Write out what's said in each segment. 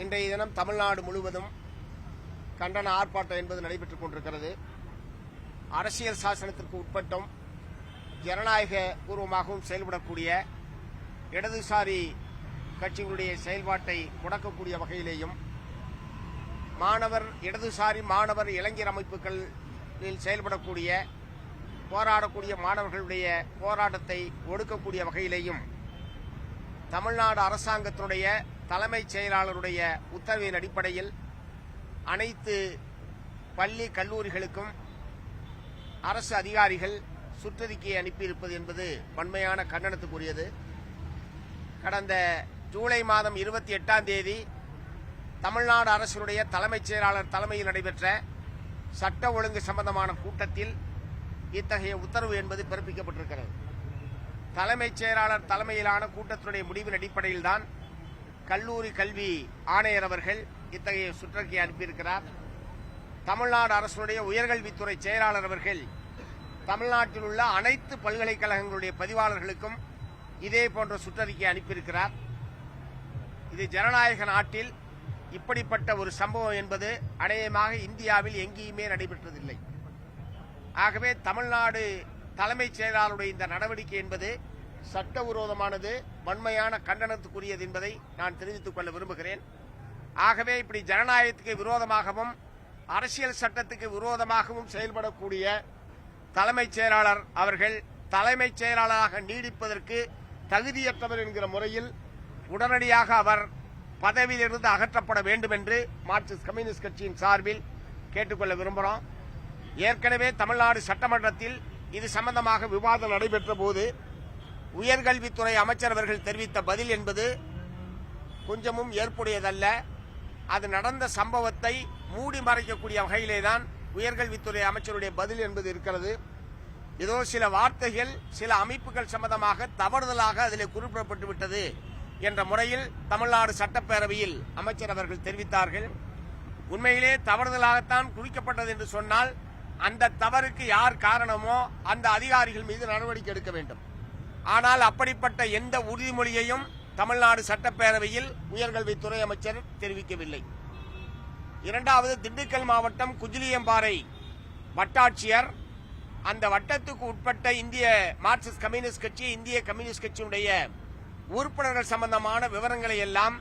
இன்றைய தினம் தமிழ்நாடு முழுவதும் கண்டன ஆர்ப்பாட்டம் என்பது நடைபெற்றுக் கொண்டிருக்கிறது. அரசியல் சாசனத்திற்கு உட்பட்டும் ஜனநாயக பூர்வமாகவும் செயல்படக்கூடிய இடதுசாரி கட்சிகளுடைய செயல்பாட்டை முடக்கக்கூடிய வகையிலேயும் இடதுசாரி மாணவர் இளைஞர் அமைப்புகளில் செயல்படக்கூடிய போராடக்கூடிய மாணவர்களுடைய போராட்டத்தை ஒடுக்கக்கூடிய வகையிலேயும் தமிழ்நாடு அரசாங்கத்தினுடைய தலைமைச் செயலாளருடைய உத்தரவின் அடிப்படையில் அனைத்து பள்ளி கல்லூரிகளுக்கும் அரசு அதிகாரிகள் சுற்றறிக்கையை அனுப்பியிருப்பது என்பது வன்மையான கண்டனத்துக்குரியது. கடந்த ஜூலை மாதம் 28ஆம் தேதி தமிழ்நாடு அரசினுடைய தலைமைச் செயலாளர் தலைமையில் நடைபெற்ற சட்ட ஒழுங்கு சம்பந்தமான கூட்டத்தில் இத்தகைய உத்தரவு என்பது பிறப்பிக்கப்பட்டிருக்கிறது. தலைமைச் செயலாளர் தலைமையிலான கூட்டத்தினுடைய முடிவின் அடிப்படையில்தான் கல்லூரி கல்வி ஆணையர் அவர்கள் இத்தகைய சுற்றறிக்கை அனுப்பியிருக்கிறார். தமிழ்நாடு அரசுடைய உயர்கல்வித்துறை செயலாளர் அவர்கள் தமிழ்நாட்டில் உள்ள அனைத்து பல்கலைக்கழகங்களுடைய பதிவாளர்களுக்கும் இதே போன்ற சுற்றறிக்கை அனுப்பியிருக்கிறார். இது ஜனநாயக நாட்டில் இப்படிப்பட்ட ஒரு சம்பவம் என்பது அநேகமாக இந்தியாவில் எங்கேயுமே நடைபெற்றதில்லை. ஆகவே தமிழ்நாடு தலைமைச் செயலாளருடைய இந்த நடவடிக்கை என்பது சட்டவிரோதமானது, வன்மையான கண்டனத்துக்குரியது என்பதை நான் தெரிவித்துக் கொள்ள விரும்புகிறேன். ஆகவே இப்படி ஜனநாயகத்துக்கு விரோதமாகவும் அரசியல் சட்டத்துக்கு விரோதமாகவும் செயல்படக்கூடிய தலைமைச் செயலாளர் அவர்கள் தலைமைச் செயலாளராக நீடிப்பதற்கு தகுதியற்றவர் என்கிற முறையில் உடனடியாக அவர் பதவியிலிருந்து அகற்றப்பட வேண்டும் என்று மார்க்சிஸ்ட் கம்யூனிஸ்ட் கட்சியின் சார்பில் கேட்டுக்கொள்ள விரும்புகிறோம். ஏற்கனவே தமிழ்நாடு சட்டமன்றத்தில் இது சம்பந்தமாக விவாதம் நடைபெற்ற போது உயர்கல்வித்துறை அமைச்சர் அவர்கள் தெரிவித்த பதில் என்பது கொஞ்சமும் ஏற்புடையதல்ல. அது நடந்த சம்பவத்தை மூடி மறைக்கக்கூடிய வகையிலேதான் உயர்கல்வித்துறை அமைச்சருடைய பதில் என்பது இருக்கிறது. ஏதோ சில வார்த்தைகள் சில அமைப்புகள் சம்பந்தமாக தவறுதலாக அதில் குறிப்பிடப்பட்டு விட்டது என்ற முறையில் தமிழ்நாடு சட்டப்பேரவையில் அமைச்சர் அவர்கள் தெரிவித்தார்கள். உண்மையிலே தவறுதலாகத்தான் குறிக்கப்பட்டது என்று சொன்னால் அந்த தவறுக்கு யார் காரணமோ அந்த அதிகாரிகள் மீது நடவடிக்கை எடுக்க வேண்டும். ஆனால் அப்படிப்பட்ட எந்த உறுதிமொழியையும் தமிழ்நாடு சட்டப்பேரவையில் உயர்கல்வித்துறை அமைச்சர் தெரிவிக்கவில்லை. இரண்டாவது, திண்டுக்கல் மாவட்டம் குஜிலியம்பாறை வட்டாட்சியர் அந்த வட்டத்துக்கு உட்பட்ட இந்திய மார்க்சிஸ்ட் கம்யூனிஸ்ட் கட்சி இந்திய கம்யூனிஸ்ட் கட்சியினுடைய உறுப்பினர்கள் சம்பந்தமான விவரங்களை எல்லாம்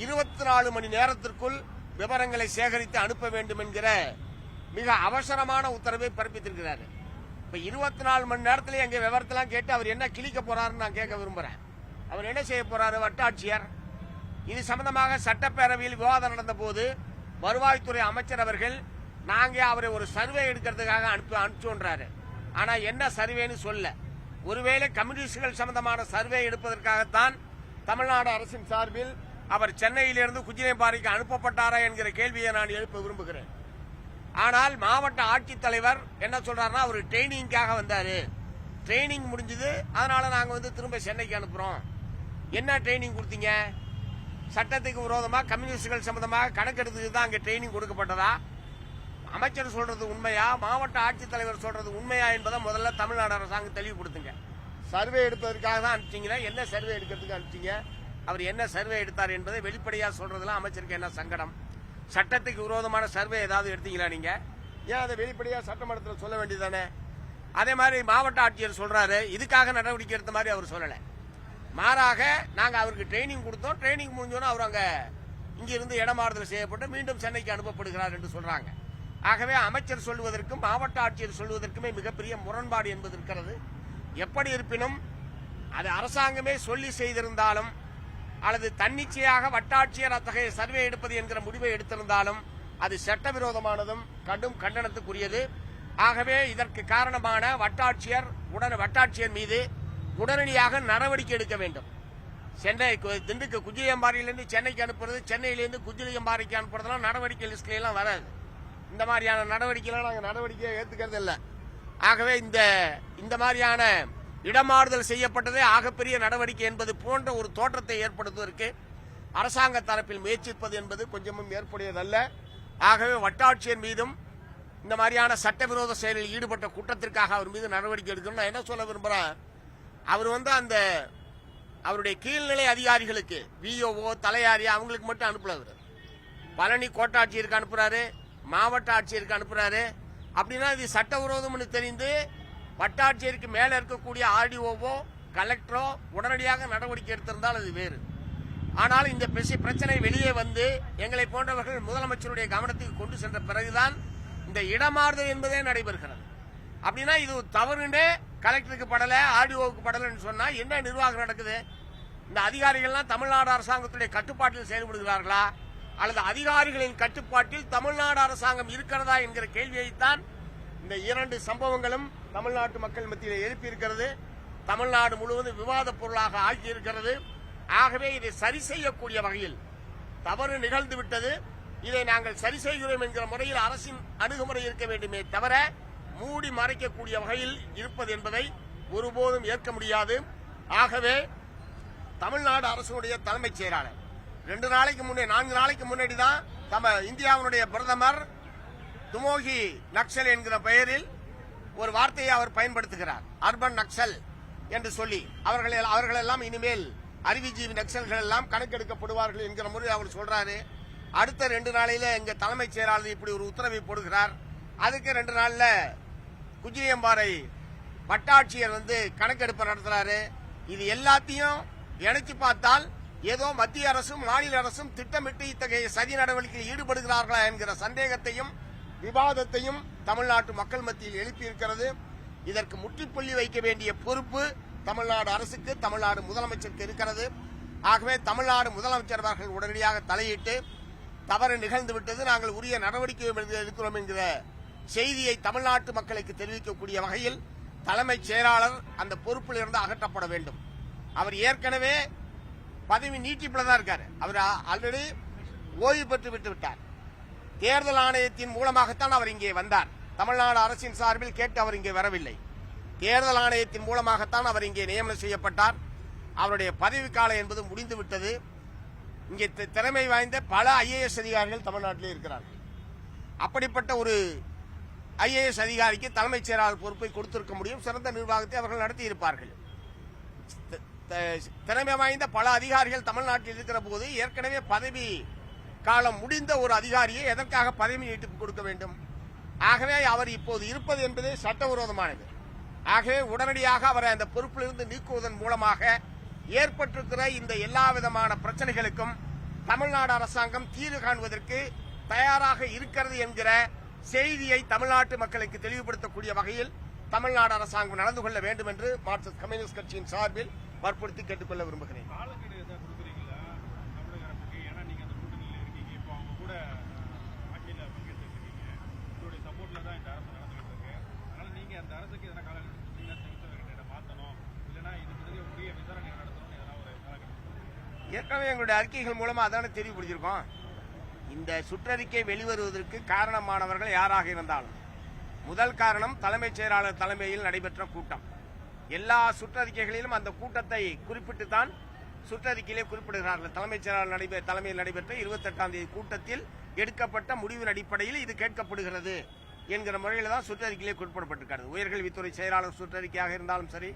24 மணி நேரத்திற்குள் விவரங்களை சேகரித்து அனுப்ப வேண்டும் என்கிற மிக அவசரமான உத்தரவை பிறப்பித்திருக்கிறார். இப்ப 24 மணி நேரத்திலே எங்க விவரத்தெல்லாம் கேட்டு அவர் என்ன கிழிக்க போறாருன்னு நான் கேட்க விரும்புறேன். அவர் என்ன செய்ய போறாரு? வட்டாட்சியர் இது சம்பந்தமாக சட்டப்பேரவையில் விவாதம் நடந்த போது வருவாய்த்துறை அமைச்சர் அவர்கள் நாங்க அவரை ஒரு சர்வே எடுக்கிறதுக்காக அனுப்பிச்சோன்றாரு. ஆனா என்ன சர்வேன்னு சொல்ல. ஒருவேளை கம்யூனிஸ்டுகள் சம்பந்தமான சர்வே எடுப்பதற்காகத்தான் தமிழ்நாடு அரசின் சார்பில் அவர் சென்னையிலிருந்து குஜிலியம்பாறைக்கு அனுப்பப்பட்டாரா என்கிற கேள்வியை நான் எழுப்ப விரும்புகிறேன். ஆனால் மாவட்ட ஆட்சித்தலைவர் என்ன சொல்றாருன்னா அவர் ட்ரைனிங்காக வந்தாரு, ட்ரைனிங் முடிஞ்சது, அதனால நாங்க திரும்ப சென்னைக்கு அனுப்புறோம். என்ன ட்ரைனிங் கொடுத்தீங்க? சட்டத்துக்கு விரோதமா கம்யூனிஸ்டுகள் சம்பந்தமாக கணக்கெடுத்துக்கு தான் அங்கே ட்ரைனிங் கொடுக்கப்பட்டதா? அமைச்சர் சொல்றது உண்மையா, மாவட்ட ஆட்சித்தலைவர் சொல்றது உண்மையா என்பதை முதல்ல தமிழ்நாடு அரசாங்கம் தெளிவுபடுத்துங்க. சர்வே எடுப்பதற்காக தான் அனுப்பிச்சீங்களா? என்ன சர்வே எடுக்கிறதுக்கு அனுப்பிச்சீங்க? அவர் என்ன சர்வே எடுத்தார் என்பதை வெளிப்படையா சொல்றதுல அமைச்சருக்கு என்ன சங்கடம்? சட்டத்துக்கு விரோதமான சர்வே ஏதாவது எடுத்தீங்களா நீங்க? ஏன் அதை வெளிப்படையா சட்டமன்றத்தில் சொல்ல வேண்டியதானே? அதே மாதிரி மாவட்ட ஆட்சியர் சொல்றாரு இதுக்காக நடவடிக்கை எடுத்த மாதிரி அவர் சொல்லல. மாறாக நாங்க அவருக்கு ட்ரைனிங் கொடுத்தோம், ட்ரைனிங் முடிஞ்சோன்னா அவர் அங்க இங்கிருந்து இடமாறுதல் செய்யப்பட்டு மீண்டும் சென்னைக்கு அனுப்பப்படுகிறார் என்று சொல்றாங்க. ஆகவே அமைச்சர் சொல்வதற்கும் மாவட்ட ஆட்சியர் சொல்வதற்குமே மிகப்பெரிய முரண்பாடு என்பது இருக்கிறது. எப்படி இருப்பினும் அது அரசாங்கமே சொல்லி செய்திருந்தாலும் அல்லது தன்னிச்சையாக வட்டாட்சியர் அத்தகைய சர்வே எடுப்பது என்கிற முடிவை எடுத்திருந்தாலும் அது சட்டவிரோதமானதும் கடும் கண்டனத்துக்குரியது. ஆகவே இதற்கு காரணமான வட்டாட்சியர் மீது உடனடியாக நடவடிக்கை எடுக்க வேண்டும். சென்னை குஜிலியம்பாறையிலிருந்து சென்னைக்கு அனுப்புறது, சென்னையிலிருந்து குஜிலியம்பாறைக்கு அனுப்புறதுலாம் நடவடிக்கை லிஸ்ட்ல எல்லாம் வராது. இந்த மாதிரியான நடவடிக்கைலாம் நாங்கள் நடவடிக்கையை ஏற்றுக்கிறது இல்லை. ஆகவே இந்த மாதிரியான இடமாறுதல் செய்யப்பட்டதே ஆகப்பெரிய நடவடிக்கை என்பது போன்ற ஒரு தோற்றத்தை ஏற்படுத்துவதற்கு அரசாங்க தரப்பில் முயற்சிப்பது என்பது கொஞ்சமும் ஏற்புடையதல்ல. ஆகவே வட்டாட்சியர் மீதும் இந்த மாதிரியான சட்டவிரோத செயலில் ஈடுபட்ட குற்றத்திற்காக அவர் மீது நடவடிக்கை எடுக்கணும். நான் என்ன சொல்ல விரும்புறேன், அவர் அவருடைய கீழ்நிலை அதிகாரிகளுக்கு விஓஓ தலையாரி அவங்களுக்கு மட்டும் அனுப்புறாரு. பழனி கோட்டாட்சியருக்கு அனுப்புறாரு, மாவட்ட ஆட்சியருக்கு அனுப்புறாரு. அப்படின்னா இது சட்டவிரோதம்னு தெரிந்து வட்டாட்சியருக்கு மேல இருக்கக்கூடிய ஆர்டிஓவோ கலெக்டரோ உடனடியாக நடவடிக்கை எடுத்திருந்தால் அது வேறு. ஆனால் இந்த பிரச்சனை வெளியே வந்து எங்களை போன்றவர்கள் முதலமைச்சருடைய கவனத்துக்கு கொண்டு சென்ற பிறகுதான் இந்த இடமாறுதல் என்பதே நடைபெறுகிறது. அப்படின்னா இது தவறுன்னு கலெக்டருக்கு படல, ஆர்டிஓவுக்கு படலன்னு சொன்னா என்ன நிர்வாகம் நடக்குது? இந்த அதிகாரிகள்லாம் தமிழ்நாடு அரசாங்கத்துடைய கட்டுப்பாட்டில் செயல்படுகிறார்களா அல்லது அதிகாரிகளின் கட்டுப்பாட்டில் தமிழ்நாடு அரசாங்கம் இருக்கிறதா என்கிற கேள்வியைத்தான் இந்த இரண்டு சம்பவங்களும் தமிழ்நாட்டு மக்கள் மத்தியில் எழுப்பியிருக்கிறது. தமிழ்நாடு முழுவதும் விவாத பொருளாக ஆகியிருக்கிறது. ஆகவே இதை சரி செய்யக்கூடிய வகையில் தவறு நிகழ்ந்து விட்டது, இதை நாங்கள் சரி செய்கிறோம் என்கிற முறையில் அரசின் அணுகுமுறை இருக்க வேண்டுமே தவிர மூடி மறைக்கக்கூடிய வகையில் இருப்பது என்பதை ஒருபோதும் ஏற்க முடியாது. ஆகவே தமிழ்நாடு அரசுடைய தலைமைச் செயலாளர் 4 நாளைக்கு முன்னாடி தான் இந்தியாவுடைய பிரதமர் துமோகி நக்சல் என்கிற பெயரில் ஒரு வார்த்தையை அவர் பயன்படுத்துகிறார். அர்பன் நக்சல் என்று சொல்லி அவர்கள் எல்லாம் இனிமேல் அறிவுஜீவி நக்சல்கள் எல்லாம் கணக்கெடுக்கப்படுவார்கள் என்கிற முறையில் அவர் சொல்றாரு. அடுத்த 2 நாளையில எங்க தலைமைச் செயலாளர் இப்படி ஒரு உத்தரவை போடுகிறார். அதுக்கு 2 நாள்ல குஜிலியம்பாறை வட்டாட்சியர் கணக்கெடுப்பு நடத்துறாரு. இது எல்லாத்தையும் இணைச்சு பார்த்தால் ஏதோ மத்திய அரசும் மாநில அரசும் திட்டமிட்டு இத்தகைய சதி நடவடிக்கையில் ஈடுபடுகிறார்களா என்கிற சந்தேகத்தையும் விவாதத்தையும் தமிழ்நாட்டு மக்கள் மத்தியில் எழுப்பியிருக்கிறது. இதற்கு முற்றுப்புள்ளி வைக்க வேண்டிய பொறுப்பு தமிழ்நாடு அரசுக்கு, தமிழ்நாடு முதலமைச்சருக்கு இருக்கிறது. ஆகவே தமிழ்நாடு முதலமைச்சர் அவர்கள் உடனடியாக தலையிட்டு தவறு நிகழ்ந்துவிட்டது, நாங்கள் உரிய நடவடிக்கை எடுக்கிறோம் என்கிற செய்தியை தமிழ்நாட்டு மக்களுக்கு தெரிவிக்கக்கூடிய வகையில் தலைமைச் செயலாளர் அந்த பொறுப்பில் இருந்து அகற்றப்பட வேண்டும். அவர் ஏற்கனவே பதவி நீட்டிப்பில் தான் இருக்காரு. அவர் ஆல்ரெடி ஓய்வு பெற்று விட்டு விட்டார். தேர்தல் ஆணையத்தின் மூலமாகத்தான் அவர் இங்கே வந்தார். தமிழ்நாடு அரசின் சார்பில் கேட்டு அவர் இங்கே வரவில்லை. தேர்தல் ஆணையத்தின் மூலமாகத்தான் அவர் இங்கே நியமனம் செய்யப்பட்டார். அவருடைய பதவிக்காலம் என்பது முடிந்துவிட்டது. இங்கே திறமை வாய்ந்த பல ஐஏஎஸ் அதிகாரிகள் தமிழ்நாட்டிலே இருக்கிறார்கள். அப்படிப்பட்ட ஒரு ஐஏஎஸ் அதிகாரிக்கு தலைமைச் செயலாளர் பொறுப்பை கொடுத்திருக்க முடியும். சிறந்த நிர்வாகத்தை அவர்கள் நடத்தி இருப்பார்கள். திறமை வாய்ந்த பல அதிகாரிகள் தமிழ்நாட்டில் இருக்கிற போது ஏற்கனவே பதவி காலம் முடிந்த ஒரு அதிகாரியை எதற்காக பதவி நீட்டிப்பு கொடுக்க வேண்டும்? ஆகவே அவர் இப்போது இருப்பது என்பது சட்டவிரோதமானது. ஆகவே உடனடியாக அவரை அந்த பொறுப்பிலிருந்து நீக்குவதன் மூலமாக ஏற்பட்டிருக்கிற இந்த எல்லா விதமான பிரச்சனைகளுக்கும் தமிழ்நாடு அரசாங்கம் தீர்வு காண்பதற்கு தயாராக இருக்கிறது என்கிற செய்தியை தமிழ்நாட்டு மக்களுக்கு தெளிவுபடுத்தக்கூடிய வகையில் தமிழ்நாடு அரசாங்கம் நடந்து கொள்ள வேண்டும் என்று மார்க்சிஸ்ட் கம்யூனிஸ்ட் கட்சியின் சார்பில் வற்புறுத்தி கேட்டுக்கொள்ள விரும்புகிறேன். ஏற்கனவே எங்களுடைய அறிக்கைகள் மூலமா அதான தெளிவுபடுத்தியிருக்கோம். இந்த சுற்றறிக்கை வெளிவருவதற்கு காரணமானவர்கள் யாராக இருந்தாலும் முதல் காரணம் தலைமைச் செயலாளர் தலைமையில் நடைபெற்ற கூட்டம். எல்லா சுற்றறிக்கைகளிலும் அந்த கூட்டத்தை குறிப்பிட்டு தான் சுற்றறிக்கையிலே குறிப்பிடுகிறார்கள். தலைமைச் செயலாளர் தலைமையில் நடைபெற்ற 28ஆம் தேதி கூட்டத்தில் எடுக்கப்பட்ட முடிவின் அடிப்படையில் இது கேட்கப்படுகிறது என்கிற முறையில் தான் சுற்றறிக்கையிலே குறிப்பிடப்பட்டிருக்கிறது. உயர்கல்வித்துறை செயலாளர் சுற்றறிக்கையாக இருந்தாலும் சரி,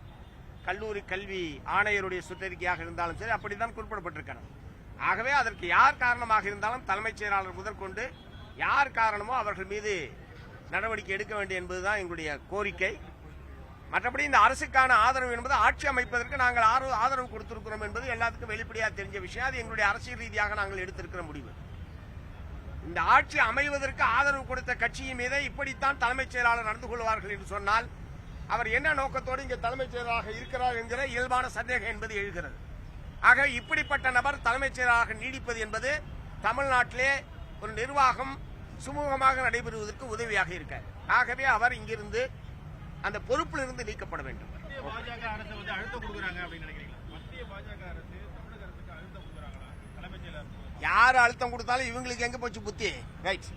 கல்லூரி கல்வி ஆணையருடைய சுற்றறிக்கையாக இருந்தாலும் சரி, அப்படித்தான் குறிப்பிடப்பட்டிருக்கிறது. ஆகவே அதற்கு யார் காரணமாக இருந்தாலும் தலைமைச் செயலாளர் முதற்கொண்டு யார் காரணமோ அவர்கள் மீது நடவடிக்கை எடுக்க வேண்டும் என்பதுதான் எங்களுடைய கோரிக்கை. மற்றபடி இந்த அரசுக்கான ஆதரவு என்பது ஆட்சி அமைப்பதற்கு நாங்கள் ஆதரவு கொடுத்திருக்கிறோம் என்பது எல்லாத்துக்கும் வெளிப்படையாக தெரிஞ்ச விஷயம். அது எங்களுடைய அரசியல் ரீதியாக நாங்கள் எடுத்திருக்கிற முடிவு. இந்த ஆட்சி அமைவதற்கு ஆதரவு கொடுத்த கட்சியின் மீது இப்படித்தான் தலைமைச் செயலாளர் நடந்து கொள்வார்கள் என்று சொன்னால் அவர் என்ன நோக்கத்தோடு இங்கே தலைமைச் செயலாளராக இருக்கிறார் என்கிற இயல்பான சந்தேகம் என்பது எழுகிறது. ஆக இப்படிப்பட்ட நபர் தலைமைச் செயலாளராக நீடிப்பது என்பது தமிழ்நாட்டிலே ஒரு நிர்வாகம் சுமூகமாக நடைபெறுவதற்கு உதவியாக இருக்கார். ஆகவே அவர் இங்கிருந்து அந்த பொறுப்பில் இருந்து நீக்கப்பட வேண்டும். யார் அழுத்தம் கொடுத்தாலும் இவங்களுக்கு எங்க போச்சு புத்தி? ரைட்.